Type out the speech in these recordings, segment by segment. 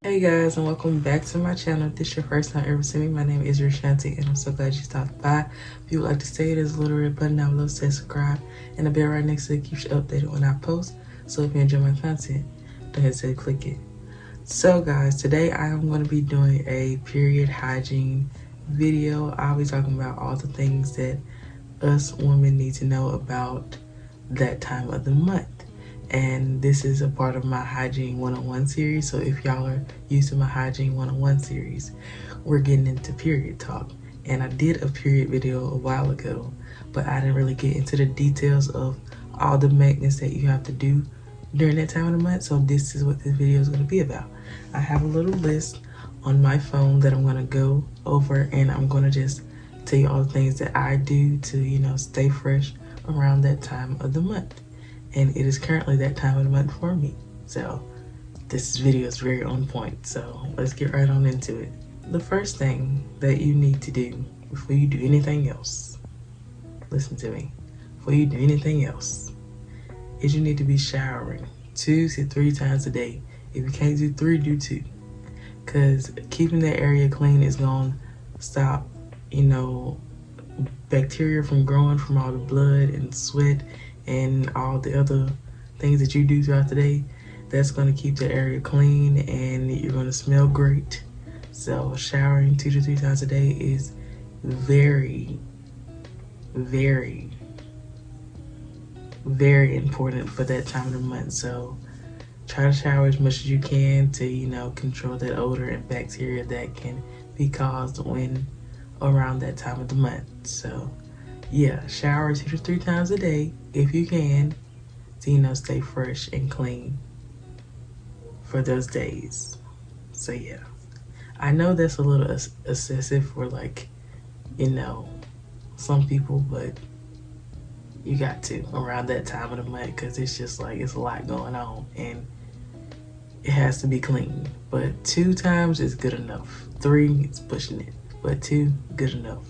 Hey guys, and welcome back to my channel. If this is your first time ever seeing me, my name is Shanti, and I'm so glad you stopped by. If you would like to stay, there's a little red button down below, say subscribe, and the bell right next to it keeps you updated when I post. So if you enjoy my content, don't hesitate to click it. So guys, today I am going to be doing a period hygiene video. I'll be talking about all the things that us women need to know about that time of the month. And this is a part of my Hygiene 101 series. So if y'all are used to my Hygiene 101 series, we're getting into period talk. And I did a period video a while ago, but I didn't really get into the details of all the maintenance that you have to do during that time of the month. So this is what this video is going to be about. I have a little list on my phone that I'm going to go over, and I'm going to just tell you all the things that I do to, stay fresh around that time of the month. And it is currently that time of the month for me. So this video is very on point. So let's get right on into it. The first thing that you need to do before you do anything else, listen to me, before you do anything else, is you need to be showering 2 to 3 times a day. If you can't do 3, do 2. Because keeping that area clean is going to stop, bacteria from growing from all the blood and sweat and all the other things that you do throughout the day. That's going to keep the area clean and you're going to smell great. So showering 2 to 3 times a day is very, very, very important for that time of the month. So try to shower as much as you can to, control that odor and bacteria that can be caused when around that time of the month. So yeah, shower 2 to 3 times a day if you can to, stay fresh and clean for those days. So yeah, I know that's a little excessive for some people, but you got to around that time of the month because it's just it's a lot going on and it has to be clean. But 2 times is good enough. 3 is pushing it, but 2, good enough.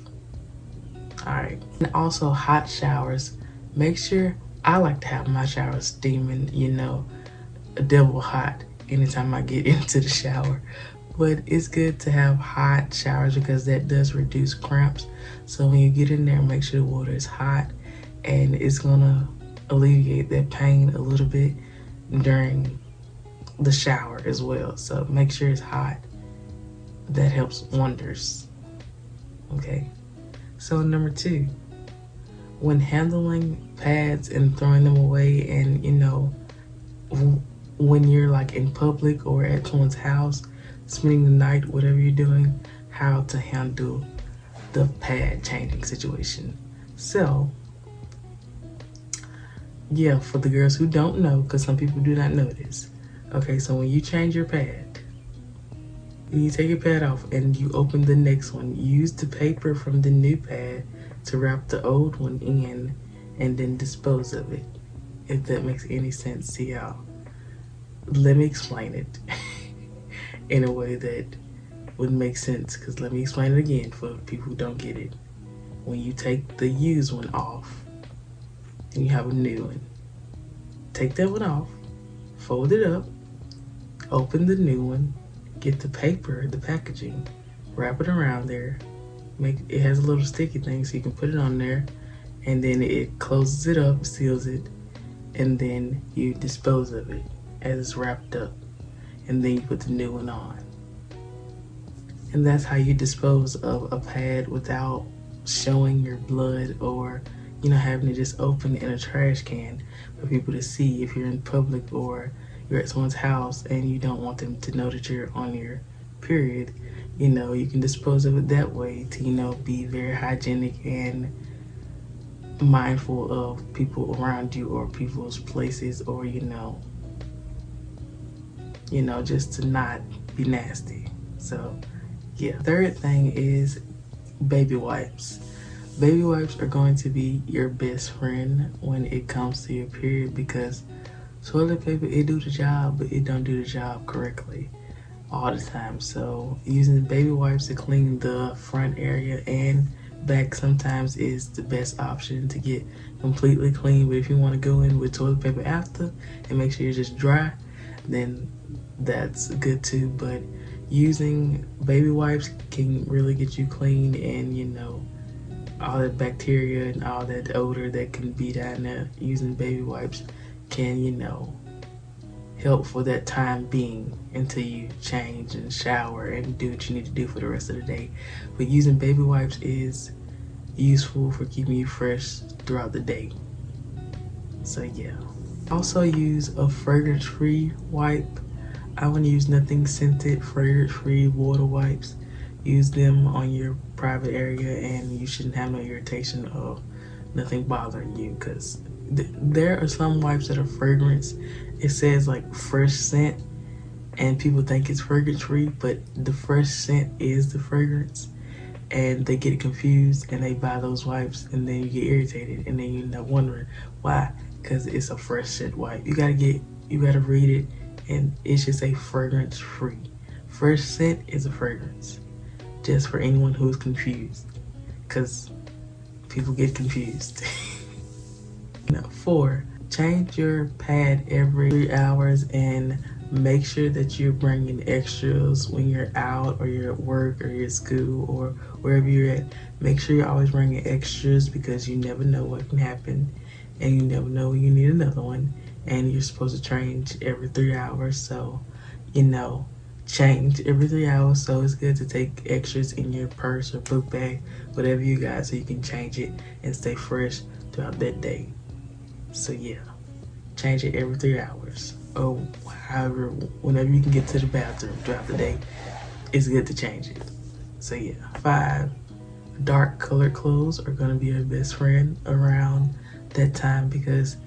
Alright, and also hot showers. Make sure, I like to have my shower steaming, double hot anytime I get into the shower. But it's good to have hot showers because that does reduce cramps. So when you get in there, make sure the water is hot, and it's gonna alleviate that pain a little bit during the shower as well. So make sure it's hot. That helps wonders. Okay. So number 2, when handling pads and throwing them away, and when you're in public or at someone's house, spending the night, whatever you're doing, how to handle the pad changing situation. So yeah, for the girls who don't know, because some people do not know this. Okay, so when you change your pad, you take your pad off and you open the next one. Use the paper from the new pad to wrap the old one in and then dispose of it, if that makes any sense to y'all. Let me explain it in a way that would make sense, because let me explain it again for people who don't get it. When you take the used one off and you have a new one, take that one off, fold it up, open the new one, get the paper, the packaging, wrap it around there. It has a little sticky thing so you can put it on there, and then it closes it up, seals it, and then you dispose of it as it's wrapped up, and then you put the new one on. And that's how you dispose of a pad without showing your blood or having it just open in a trash can for people to see if you're in public or you're at someone's house and you don't want them to know that you're on your period. You can dispose of it that way to, be very hygienic and mindful of people around you or people's places, or, just to not be nasty. So yeah. Third thing is baby wipes. Baby wipes are going to be your best friend when it comes to your period, because toilet paper, it do the job, but it don't do the job correctly all the time. So using baby wipes to clean the front area and back sometimes is the best option to get completely clean. But if you want to go in with toilet paper after and make sure you're just dry, then that's good too. But using baby wipes can really get you clean, and you know, all that bacteria and all that odor that can be down there, using baby wipes can, you know, help for that time being until you change and shower and do what you need to do for the rest of the day. But using baby wipes is useful for keeping you fresh throughout the day. So yeah. Also use a fragrance-free wipe. I want to use nothing scented, fragrance-free water wipes. Use them on your private area and you shouldn't have no irritation of nothing bothering you, because there are some wipes that are fragrance. It says like fresh scent and people think it's fragrance free, but the fresh scent is the fragrance, and they get confused and they buy those wipes, and then you get irritated, and then you end up wondering why, because it's a fresh scent wipe. You gotta read it, and it should say fragrance free. Fresh scent is a fragrance, just for anyone who is confused, because people get confused. 4, change your pad every 3 hours, and make sure that you're bringing extras when you're out or you're at work or you're at school or wherever you're at. Make sure you're always bringing extras, because you never know what can happen, and you never know when you need another one, and you're supposed to change every 3 hours. So, you know, change every 3 hours. So it's good to take extras in your purse or book bag, whatever you got, so you can change it and stay fresh throughout that day. So yeah, change it every 3 hours, or however, whenever you can get to the bathroom throughout the day, it's good to change it. So yeah. 5, dark colored clothes are gonna be your best friend around that time, because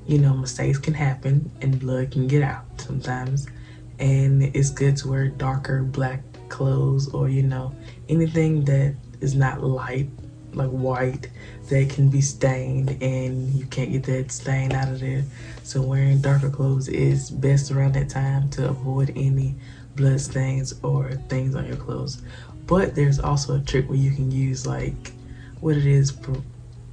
you know, mistakes can happen and blood can get out sometimes, and it's good to wear darker black clothes, or you know, anything that is not light, like white, that can be stained and you can't get that stain out of there. So wearing darker clothes is best around that time to avoid any blood stains or things on your clothes. But there's also a trick where you can use, like, what it is,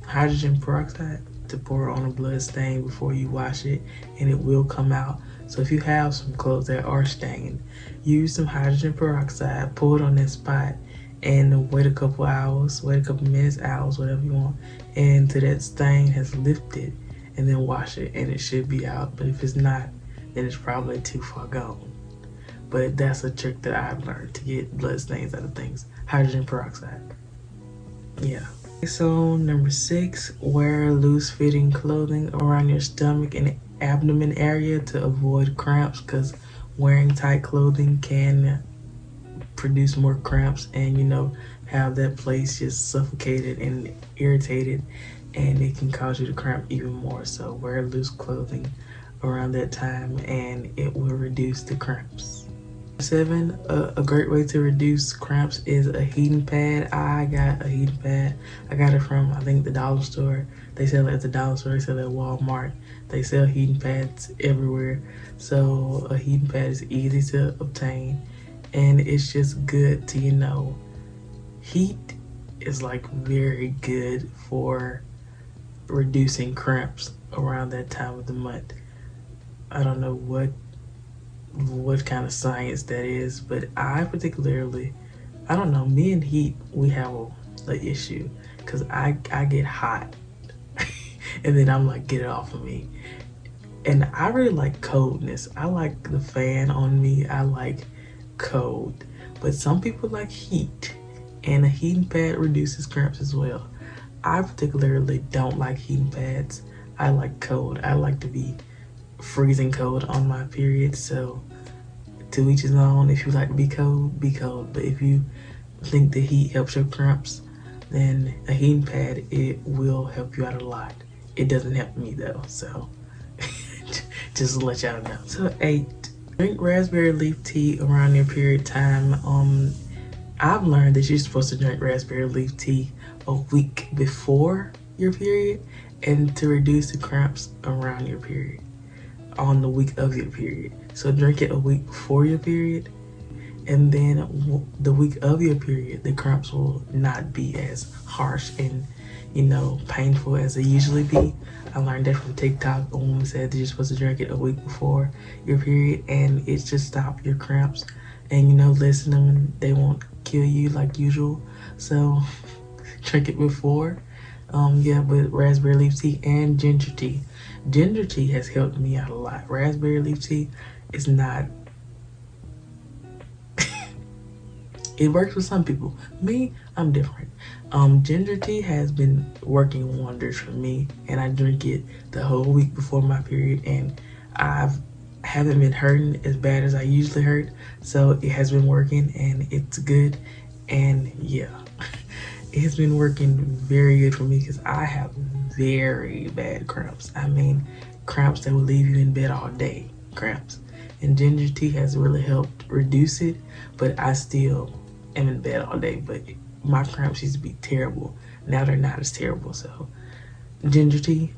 hydrogen peroxide, to pour on a blood stain before you wash it, and it will come out. So if you have some clothes that are stained, use some hydrogen peroxide, pour it on that spot, and wait a couple hours, wait a couple minutes, hours, whatever you want, until that stain has lifted, and then wash it, and it should be out. But if it's not, then it's probably too far gone. But that's a trick that I've learned to get blood stains out of things. Hydrogen peroxide. Yeah. So number 6, wear loose fitting clothing around your stomach and abdomen area to avoid cramps, because wearing tight clothing can produce more cramps, and you know, have that place just suffocated and irritated, and it can cause you to cramp even more. So wear loose clothing around that time and it will reduce the cramps. 7, a great way to reduce cramps is a heating pad. I got a heating pad. I got it from, I think, the dollar store. They sell it at the dollar store, they sell it at Walmart. They sell heating pads everywhere. So a heating pad is easy to obtain, and it's just good to, you know, heat is like very good for reducing cramps around that time of the month. I don't know what kind of science that is, but I particularly, I don't know, me and heat, we have an issue, because I get hot and then I'm like, get it off of me. And I really like coldness. I like the fan on me. I like cold. But some people like heat, and a heating pad reduces cramps as well. I particularly don't like heating pads. I like cold. I like to be freezing cold on my period. So to each his own. If you like to be cold, be cold. But if you think the heat helps your cramps, then a heating pad, it will help you out a lot. It doesn't help me though, so just to let y'all know. So 8, drink raspberry leaf tea around your period time. I've learned that you're supposed to drink raspberry leaf tea a week before your period, and to reduce the cramps around your period on the week of your period. So drink it a week before your period, and then the week of your period, the cramps will not be as harsh, and painful as it usually be. I learned that from TikTok. A woman said that you're supposed to drink it a week before your period, and it just stops your cramps. And listen to them, they won't kill you like usual. So drink it before. Yeah, but raspberry leaf tea and ginger tea. Ginger tea has helped me out a lot. Raspberry leaf tea is not. It works for some people. Me, I'm different. Ginger tea has been working wonders for me, and I drink it the whole week before my period, and I haven't been hurting as bad as I usually hurt. So it has been working, and it's good. And yeah, it has been working very good for me because I have very bad cramps. I mean, cramps that will leave you in bed all day. Cramps. And ginger tea has really helped reduce it, but I still am in bed all day. But my cramps used to be terrible. Now they're not as terrible. So ginger tea,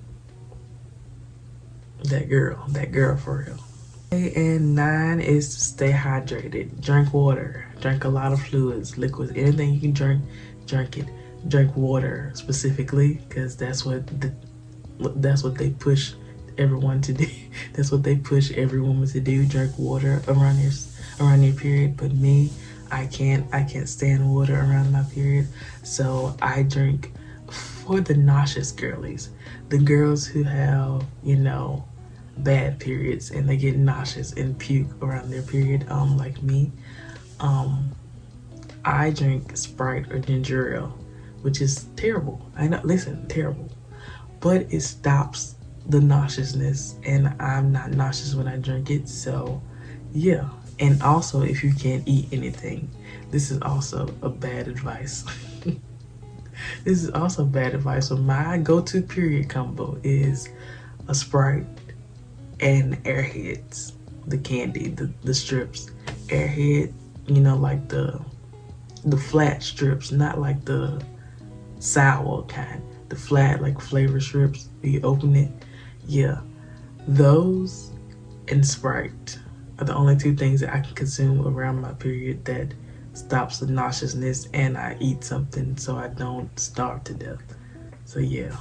that girl for real. And 9 is to stay hydrated. Drink water. Drink a lot of fluids, liquids, anything you can drink it. Drink water specifically, because that's what they push everyone to do. That's what they push every woman to do. Drink water around your period. But me, I can't stand water around my period, so I drink for the nauseous girlies, the girls who have bad periods and they get nauseous and puke around their period, like me. I drink Sprite or ginger ale, which is terrible. I know, listen, terrible, but it stops the nauseousness, and I'm not nauseous when I drink it. So yeah. And also, if you can't eat anything, this is also a bad advice. This is also bad advice. So my go-to period combo is a Sprite and Airheads, the candy, the strips. Airhead, like the flat strips, not like the sour kind. The flat, like flavor strips. You open it, yeah. Those and Sprite are the only two things that I can consume around my period that stops the nauseousness, and I eat something so I don't starve to death. So yeah,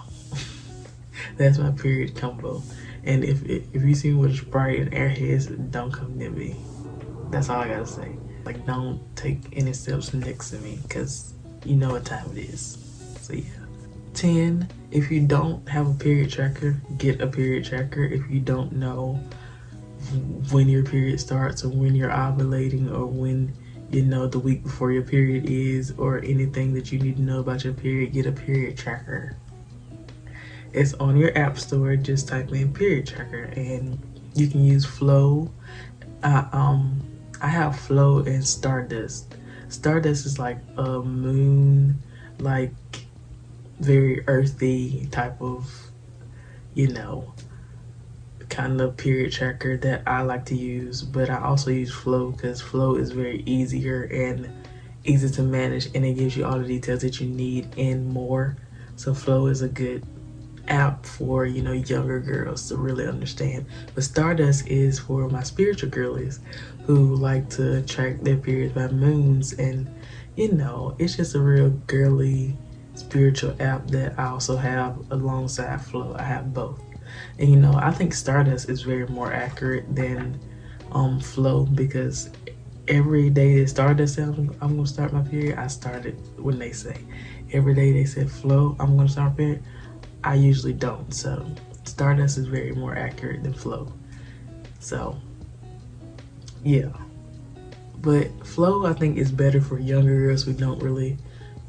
that's my period combo. And if you see me with a Sprite and Airheads, don't come near me. That's all I gotta say. Like, don't take any steps next to me, because you know what time it is. So yeah. 10, if you don't have a period tracker, get a period tracker. If you don't know when your period starts, or when you're ovulating, or when the week before your period is, or anything that you need to know about your period, get a period tracker. It's on your app store. Just type in period tracker, and you can use Flow. I have Flow and Stardust. Stardust is like a moon, like very earthy type of kind of period tracker that I like to use. But I also use Flow because Flow is very easier and easy to manage, and it gives you all the details that you need and more. So Flow is a good app for younger girls to really understand. But Stardust is for my spiritual girlies who like to track their periods by moons, and it's just a real girly spiritual app that I also have alongside Flow. I have both. And I think Stardust is very more accurate than Flow, because every day that Stardust says I'm gonna start my period, I started when they say. Every day they said Flow, I'm gonna start my period, I usually don't. So Stardust is very more accurate than Flow. So yeah. But Flow, I think, is better for younger girls who don't really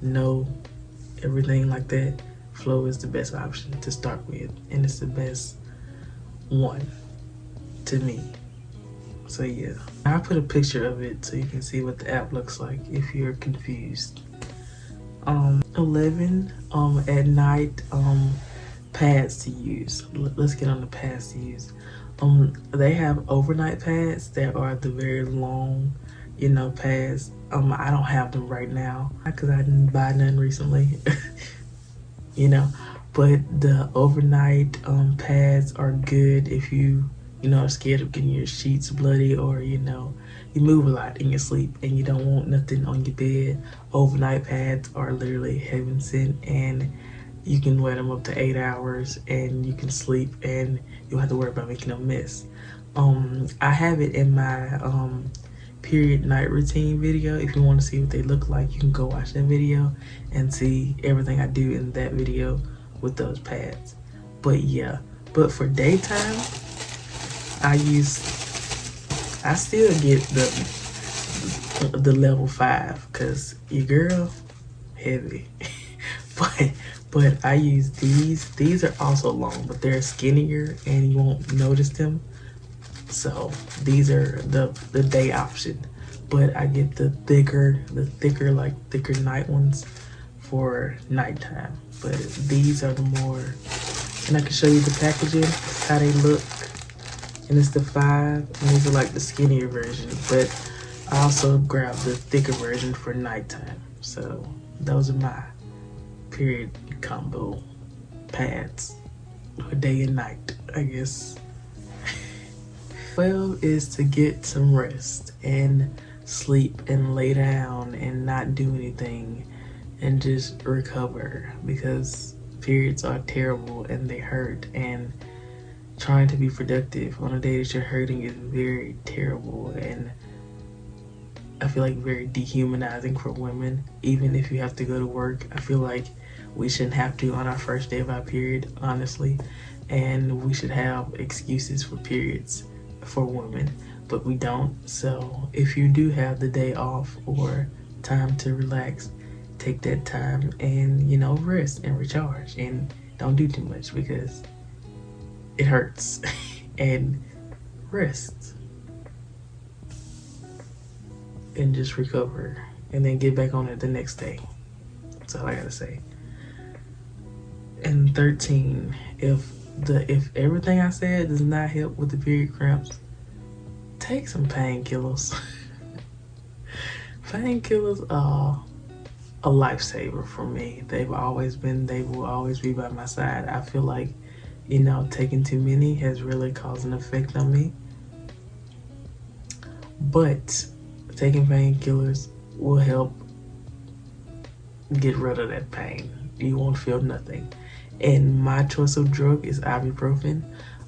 know everything like that. Flow is the best option to start with, and it's the best one to me. So yeah, I put a picture of it so you can see what the app looks like if you're confused. 11, at night, pads to use. Let's get on the pads to use. They have overnight pads that are the very long, pads. I don't have them right now because I didn't buy none recently. But the overnight pads are good if you are scared of getting your sheets bloody, or you move a lot in your sleep and you don't want nothing on your bed. Overnight pads are literally heaven sent, and you can wear them up to 8 hours and you can sleep and you don't have to worry about making a mess. I have it in my period night routine video. If you want to see what they look like, you can go watch that video and see everything I do in that video with those pads. But yeah, but for daytime, I still get the level 5 because your girl heavy. but I use these are also long, but they're skinnier and you won't notice them. So these are the day option, but I get the thicker night ones for nighttime. But these are the more, and I can show you the packaging, how they look. And it's the 5, and these are like the skinnier version, but I also grabbed the thicker version for nighttime. So those are my period combo pads for day and night, I guess. 12 is to get some rest and sleep and lay down and not do anything and just recover, because periods are terrible and they hurt, and trying to be productive on a day that you're hurting is very terrible, and I feel like very dehumanizing for women. Even if you have to go to work, I feel like we shouldn't have to on our first day of our period, honestly, and we should have excuses for periods for women, but we don't. So if you do have the day off or time to relax, take that time and, you know, rest and recharge, and don't do too much because it hurts. And rest and just recover and then get back on it the next day. That's all I gotta say. And 13, if everything I said does not help with the period cramps, take some painkillers. Painkillers are a lifesaver for me. They will always be by my side. I feel like, you know, taking too many has really caused an effect on me. But taking painkillers will help get rid of that pain. You won't feel nothing. And my choice of drug is ibuprofen.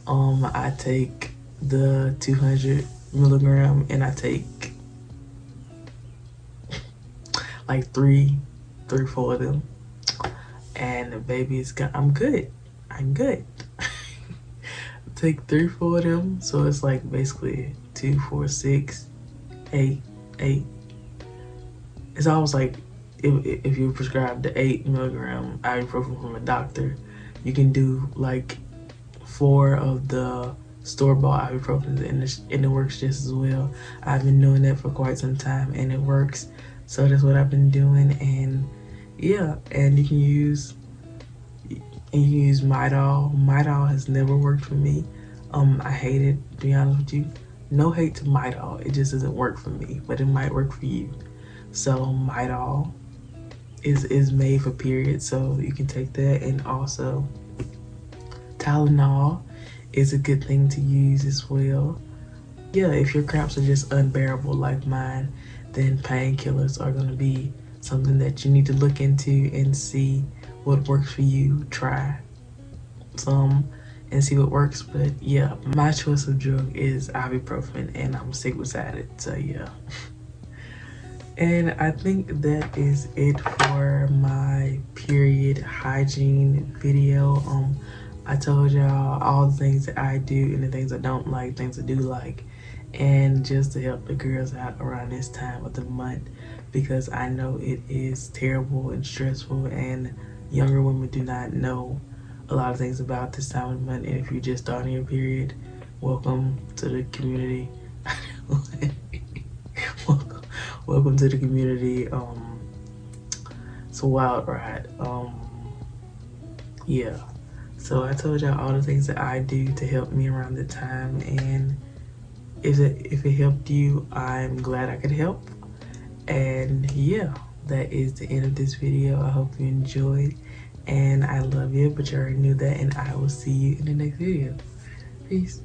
I take the 200 milligram and I take like three, 4 of them. And baby, I'm good. Take 3, 4 of them. So it's like basically 2, 4, 6, 8. It's almost like if you prescribe the 8 milligram ibuprofen from a doctor, you can do like 4 of the store-bought ibuprofen, and it works just as well. I've been doing that for quite some time and it works. So that's what I've been doing. And yeah, and you can use Midol. Midol has never worked for me. I hate it, to be honest with you. No hate to Midol, it just doesn't work for me, but it might work for you. So Midol is made for periods, so you can take that. And also Tylenol is a good thing to use as well. Yeah, if your cramps are just unbearable like mine, then painkillers are going to be something that you need to look into and see what works for you. Try some and see what works. But yeah, my choice of drug is ibuprofen and I'm sick beside it, so yeah. And I think that is it for my period hygiene video. I told y'all all the things that I do and the things I don't like, things I do like, and just to help the girls out around this time of the month, because I know it is terrible and stressful and younger women do not know a lot of things about this time of the month. And if you're just starting your period, welcome to the community. welcome to the community. It's a wild ride. Yeah. So I told y'all all the things that I do to help me around the time, and if it helped you, I'm glad I could help. And yeah, that is the end of this video. I hope you enjoyed, and I love you, but you already knew that, and I will see you in the next video. Peace.